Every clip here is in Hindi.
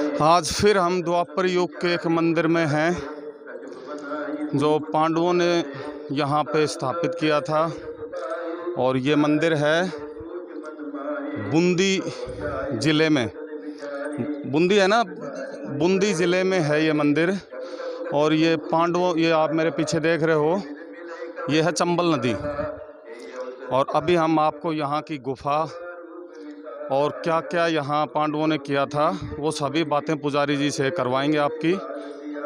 आज फिर हम द्वापर युग के एक मंदिर में हैं जो पांडवों ने यहाँ पे स्थापित किया था। और ये मंदिर है बूंदी ज़िले में। बूंदी है ना, बूंदी ज़िले में है ये मंदिर। और ये पांडवों, ये आप मेरे पीछे देख रहे हो, ये है चंबल नदी। और अभी हम आपको यहाँ की गुफा और क्या क्या यहाँ पांडवों ने किया था वो सभी बातें पुजारी जी से करवाएंगे आपकी,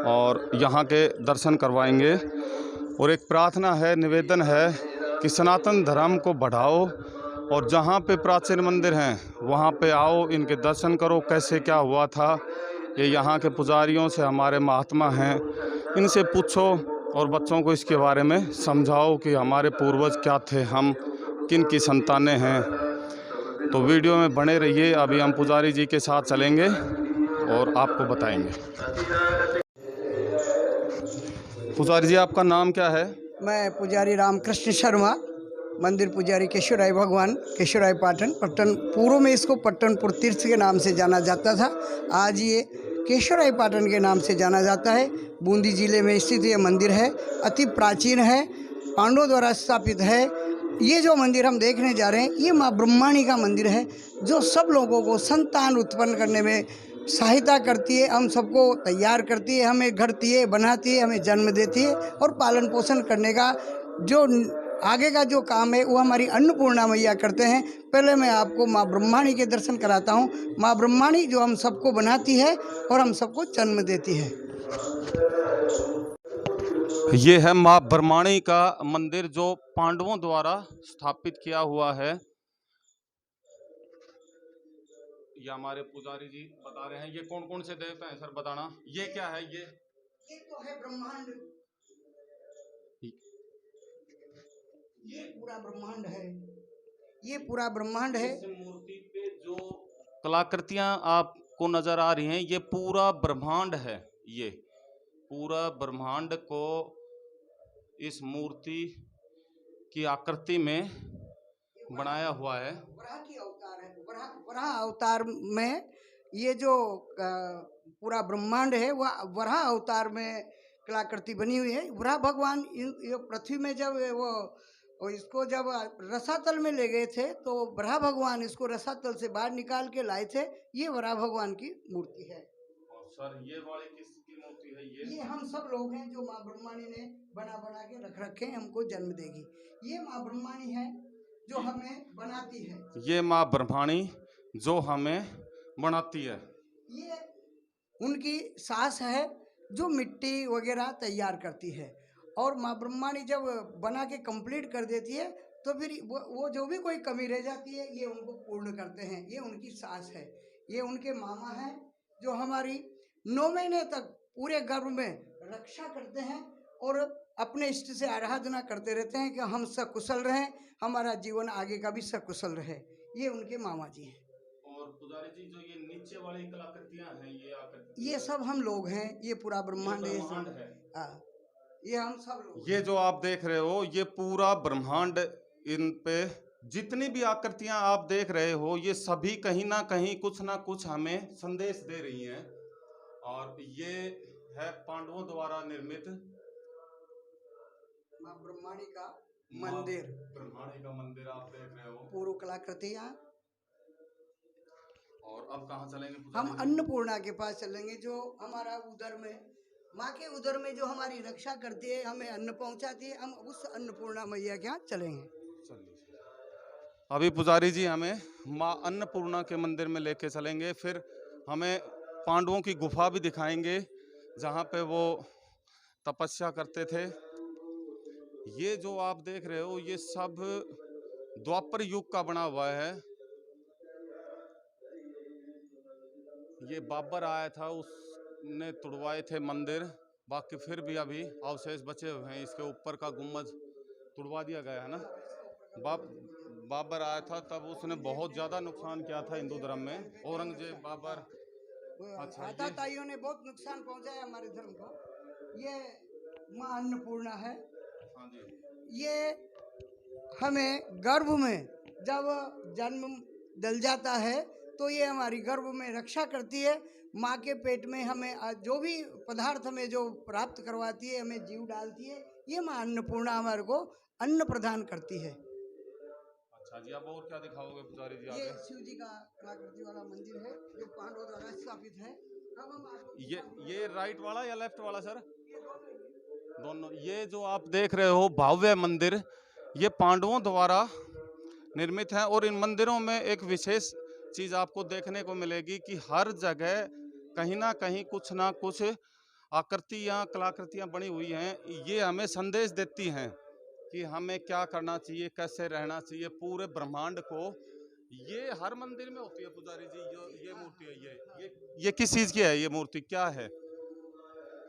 और यहाँ के दर्शन करवाएंगे। और एक प्रार्थना है, निवेदन है कि सनातन धर्म को बढ़ाओ और जहाँ पे प्राचीन मंदिर हैं वहाँ पे आओ, इनके दर्शन करो, कैसे क्या हुआ था। ये यहाँ के पुजारियों से, हमारे महात्मा हैं, इनसे पूछो और बच्चों को इसके बारे में समझाओ कि हमारे पूर्वज क्या थे, हम किन की संतानें हैं। तो वीडियो में बने रहिए। अभी हम पुजारी जी के साथ चलेंगे और आपको बताएंगे। पुजारी जी, आपका नाम क्या है? मैं पुजारी रामकृष्ण शर्मा, मंदिर पुजारी केशवराय भगवान, केशवराय पाटन। पट्टन पूर्व में इसको पट्टनपुर तीर्थ के नाम से जाना जाता था, आज ये केशवराय पाटन के नाम से जाना जाता है। बूंदी जिले में स्थित ये मंदिर है, अति प्राचीन है, पांडवों द्वारा स्थापित है। ये जो मंदिर हम देखने जा रहे हैं ये माँ ब्रह्माणी का मंदिर है, जो सब लोगों को संतान उत्पन्न करने में सहायता करती है, हम सबको तैयार करती है, हमें घरती है, बनाती है, हमें जन्म देती है और पालन पोषण करने का जो आगे का जो काम है वो हमारी अन्नपूर्णा मैया करते हैं। पहले मैं आपको माँ ब्रह्माणी के दर्शन कराता हूँ। माँ ब्रह्माणी जो हम सबको बनाती है और हम सबको जन्म देती है। ये है माँ ब्रह्माणी का मंदिर जो पांडवों द्वारा स्थापित किया हुआ है। ये हमारे पुजारी जी बता रहे हैं। ये कौन कौन से देवता हैं सर, बताना। ये क्या है? ये तो है ब्रह्मांड, ये पूरा ब्रह्मांड है, ये पूरा ब्रह्मांड है। इस मूर्ति पे जो कलाकृतियां आपको नजर आ रही हैं ये पूरा ब्रह्मांड है। ये पूरा ब्रह्मांड को इस मूर्ति की आकृति में बनाया हुआ है। वराह की अवतार है, वराह अवतार में ये जो पूरा ब्रह्मांड है वह वराह अवतार में कलाकृति बनी हुई है। वराह भगवान ये पृथ्वी में जब वो इसको जब रसातल में ले गए थे तो वराह भगवान इसको रसातल से बाहर निकाल के लाए थे। ये वराह भगवान की मूर्ति है। और सर ये वाली किसकी मूर्ति है? ये हम सब लोग हैं जो माँ ब्रह्माणी ने बना बना के रख रखे, हमको जन्म देगी। ये माँ ब्रह्माणी है जो हमें बनाती है। ये माँ ब्रह्माणी जो हमें बनाती है। ये उनकी सास है जो मिट्टी वगैरह तैयार करती है, और माँ ब्रह्माणी जब बना के कंप्लीट कर देती है तो फिर वो जो भी कोई कमी रह जाती है ये उनको पूर्ण करते हैं। ये उनकी सास है, ये उनके मामा हैं जो हमारी 9 महीने तक पूरे गर्भ में रक्षा करते हैं और अपने इष्ट से आराधना करते रहते हैं कि हम सकुशल रहें, हमारा जीवन आगे का भी सकुशल रहे। ये उनके मामा जी हैं। और पुजारी जी जो ये नीचे वाली कलाकृतियां हैं ये सब हम लोग हैं, ये पूरा ब्रह्मांड है। ये हम सब लोग। ये जो आप देख रहे हो ये पूरा ब्रह्मांड, इन पे जितनी भी आकृतियां आप देख रहे हो ये सभी कहीं ना कहीं कुछ ना कुछ हमें संदेश दे रही हैं। और ये है पांडवों द्वारा निर्मित माँ ब्रह्माणी का मंदिर। ब्रह्माणी का मंदिर आप देख रहे हो, पूर्व कलाकृतियां। और अब कहाँ चलेंगे? हम अन्नपूर्णा के पास चलेंगे, जो हमारा उदर में, माँ के उदर में जो हमारी रक्षा करती है, हमें अन्न पहुंचाती है, हम उस अन्नपूर्णा मैया के यहाँ चलेंगे। अभी पुजारी जी हमें माँ अन्नपूर्णा के मंदिर में लेके चलेंगे, फिर हमें पांडवों की गुफा भी दिखाएंगे जहाँ पे वो तपस्या करते थे। ये जो आप देख रहे हो ये सब द्वापर युग का बना हुआ है। ये बाबर आया था, उसने तुड़वाए थे मंदिर, बाकी फिर भी अभी अवशेष बचे हुए हैं। इसके ऊपर का गुम्बद तुड़वा दिया गया है ना। बाबर आया था तब उसने बहुत ज़्यादा नुकसान किया था हिंदू धर्म में, औरंगजेब, बाबर। अच्छा, आताताइयों ने बहुत नुकसान पहुंचाया हमारे धर्म को। ये माँ अन्नपूर्णा है। हाँ जी। ये हमें गर्भ में जब जन्म डल जाता है तो ये हमारी गर्भ में रक्षा करती है। माँ के पेट में हमें जो भी पदार्थ हमें जो प्राप्त करवाती है, हमें जीव डालती है, ये माँ अन्नपूर्णा हमारे को अन्न प्रदान करती है। अच्छा जी, अब और क्या दिखाओगे पुजारी जी ये आगे? शिव जी का कलाकृति वाला मंदिर है जो पांडवों द्वारा स्थापित है। अब हम आपको ये राइट वाला या लेफ्ट वाला सर? दोनों। ये जो आप देख रहे हो भव्य मंदिर, ये पांडवों द्वारा निर्मित है। और इन मंदिरों में एक विशेष चीज आपको देखने को मिलेगी कि हर जगह कहीं ना कुछ आकृतियां कलाकृतियां बनी हुई हैं। ये हमें संदेश देती हैं कि हमें क्या करना चाहिए, कैसे रहना चाहिए पूरे ब्रह्मांड को। ये हर मंदिर में होती है पुजारी जी, जो ये मूर्ति है, ये किस चीज की है? ये मूर्ति क्या है?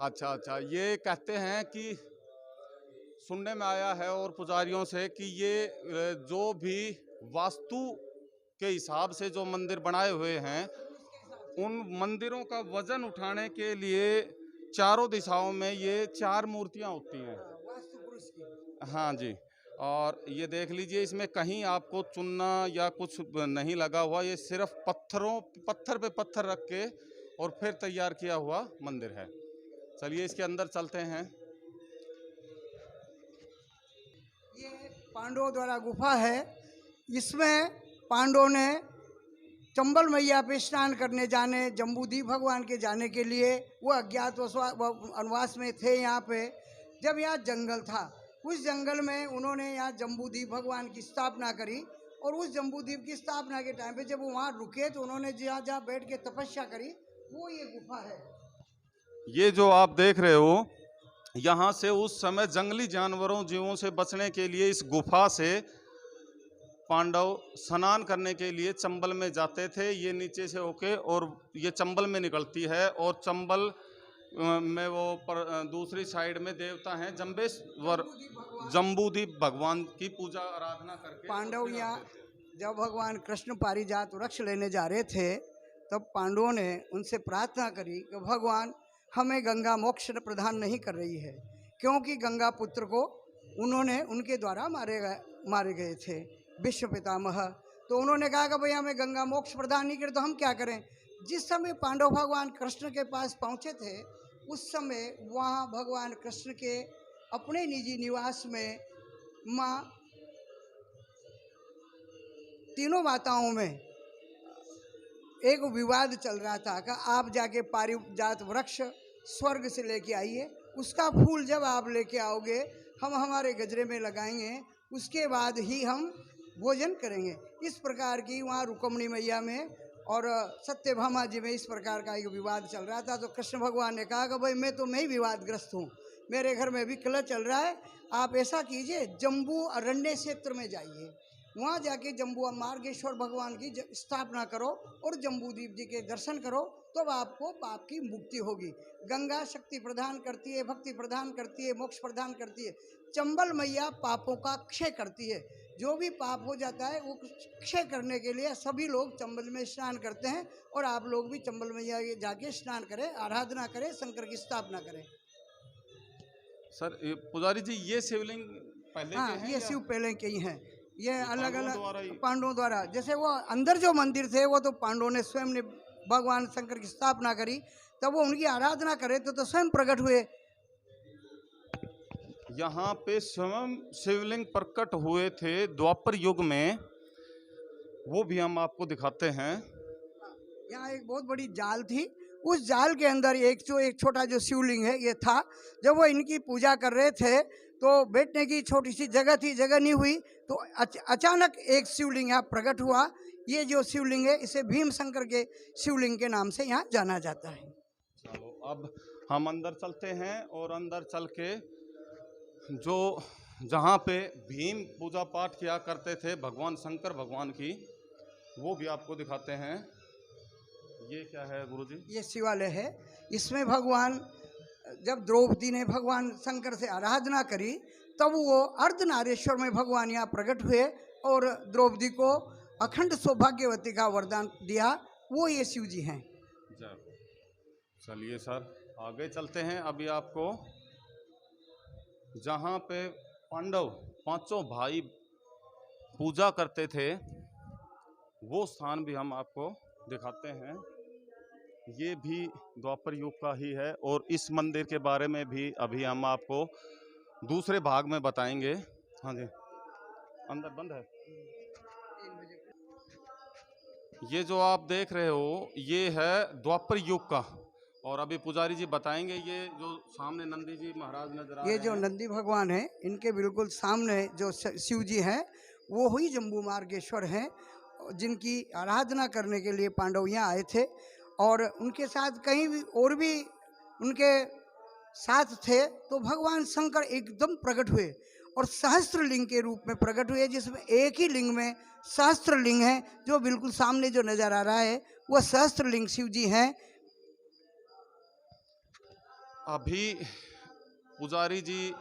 अच्छा, ये कहते हैं कि सुनने में आया है और पुजारियों से कि ये जो भी वास्तु के हिसाब से जो मंदिर बनाए हुए हैं, उन मंदिरों का वजन उठाने के लिए चारों दिशाओं में ये 4 मूर्तियां होती हैं। वास्तु पुरुष की। हाँ जी। और ये देख लीजिए, इसमें कहीं आपको चुनना या कुछ नहीं लगा हुआ, ये सिर्फ पत्थर पे पत्थर रख के और फिर तैयार किया हुआ मंदिर है। चलिए इसके अंदर चलते हैं। ये पांडवों द्वारा गुफा है। इसमें पांडवों ने चंबल मैया पे स्नान करने जाने, जम्बूद्वीप भगवान के जाने के लिए वो अज्ञात वनवास में थे। यहाँ पे जब यहाँ जंगल था, उस जंगल में उन्होंने यहाँ जम्बूद्वीप भगवान की स्थापना करी। और उस जम्बूद्वीप की स्थापना के टाइम पे जब वो वहाँ रुके तो उन्होंने जहाँ जहाँ बैठ के तपस्या करी, वो ये गुफा है। ये जो आप देख रहे हो, यहाँ से उस समय जंगली जानवरों जीवों से बचने के लिए इस गुफा से पांडव स्नान करने के लिए चंबल में जाते थे। ये नीचे से होके और ये चंबल में निकलती है, और चंबल में वो दूसरी साइड में देवता हैं जम्बेश्वर, जम्बूद्वीप भगवान की पूजा आराधना करके पांडव यहाँ जब भगवान कृष्ण पारिजात वृक्ष लेने जा रहे थे, तब पांडवों ने उनसे प्रार्थना करी कि भगवान हमें गंगा मोक्ष प्रदान नहीं कर रही है, क्योंकि गंगा पुत्र को उन्होंने उनके द्वारा मारे गए थे, विश्व पितामह। तो उन्होंने कहा कि भाई हमें गंगा मोक्ष प्रदान नहीं करे तो हम क्या करें। जिस समय पांडव भगवान कृष्ण के पास पहुँचे थे, उस समय वहाँ भगवान कृष्ण के अपने निजी निवास में माँ तीनों माताओं में एक विवाद चल रहा था कि आप जाके पारिजात वृक्ष स्वर्ग से लेके आइए, उसका फूल जब आप लेके आओगे हम हमारे गजरे में लगाएंगे, उसके बाद ही हम भोजन करेंगे। इस प्रकार की वहाँ रुक्मिणी मैया में और सत्यभामा जी में इस प्रकार का एक विवाद चल रहा था। तो कृष्ण भगवान ने कहा कि भाई मैं तो मैं ही विवादग्रस्त हूँ, मेरे घर में भी कलह चल रहा है, आप ऐसा कीजिए जम्बू अरण्य क्षेत्र में जाइए, वहाँ जाके जम्बू मार्गेश्वर भगवान की स्थापना करो और जम्बूद्वीप जी के दर्शन करो, तब तो आपको पाप की मुक्ति होगी। गंगा शक्ति प्रदान करती है, भक्ति प्रदान करती है, मोक्ष प्रदान करती है। चंबल मैया पापों का क्षय करती है। जो भी पाप हो जाता है वो क्षय करने के लिए सभी लोग चंबल में स्नान करते हैं, और आप लोग भी चंबल मैया जाके स्नान करें, आराधना करें, शंकर की स्थापना करें। सर पुजारी जी, ये शिवलिंग पहले के हैं? ये शिव पहले के ही हैं। ये अलग अलग ही पांडवों द्वारा, जैसे वो अंदर जो मंदिर थे वो तो पांडवों ने स्वयं ने भगवान शंकर की स्थापना करी, तब वो उनकी आराधना करे तो स्वयं प्रकट हुए। यहाँ पे स्वयं शिवलिंग प्रकट हुए थे द्वापर युग में, वो भी हम आपको दिखाते हैं। यहाँ एक बहुत बड़ी जाल थी, उस जाल के अंदर एक छोटा जो शिवलिंग है ये था। जब वो इनकी पूजा कर रहे थे तो बैठने की छोटी सी जगह थी, जगह नहीं हुई, तो अचानक एक शिवलिंग यहाँ प्रकट हुआ। ये जो शिवलिंग है इसे भीम शंकर के शिवलिंग के नाम से यहाँ जाना जाता है। चलो अब हम अंदर चलते हैं, और अंदर चल के जो जहाँ पे भीम पूजा पाठ किया करते थे भगवान शंकर भगवान की, वो भी आपको दिखाते हैं। ये क्या है गुरुजी? ये शिवालय है। इसमें भगवान जब द्रौपदी ने भगवान शंकर से आराधना करी, तब वो अर्धनारेश्वर में भगवान यहाँ प्रकट हुए और द्रौपदी को अखंड सौभाग्यवती का वरदान दिया, वो ये शिव जी हैं। चलिए सर आगे चलते हैं। अभी आपको जहाँ पे पांडव पांचों भाई पूजा करते थे वो स्थान भी हम आपको दिखाते हैं। ये भी द्वापर युग का ही है और इस मंदिर के बारे में भी अभी हम आपको दूसरे भाग में बताएंगे। हाँ जी, अंदर बंद है। ये जो आप देख रहे हो ये है द्वापर युग का, और अभी पुजारी जी बताएंगे। ये जो सामने नंदी जी महाराज नजर आ ये रहे जो हैं, नंदी भगवान हैं इनके बिल्कुल सामने जो शिव जी हैं वो ही जम्बू मार्गेश्वर हैं, जिनकी आराधना करने के लिए पांडव यहाँ आए थे। और उनके साथ कहीं भी और भी उनके साथ थे तो भगवान शंकर एकदम प्रकट हुए और सहस्त्र लिंग के रूप में प्रकट हुए, जिसमें एक ही लिंग में सहस्त्र लिंग है। जो बिल्कुल सामने जो नजर आ रहा है वह सहस्त्र लिंग शिव जी हैं। अभी पुजारी जी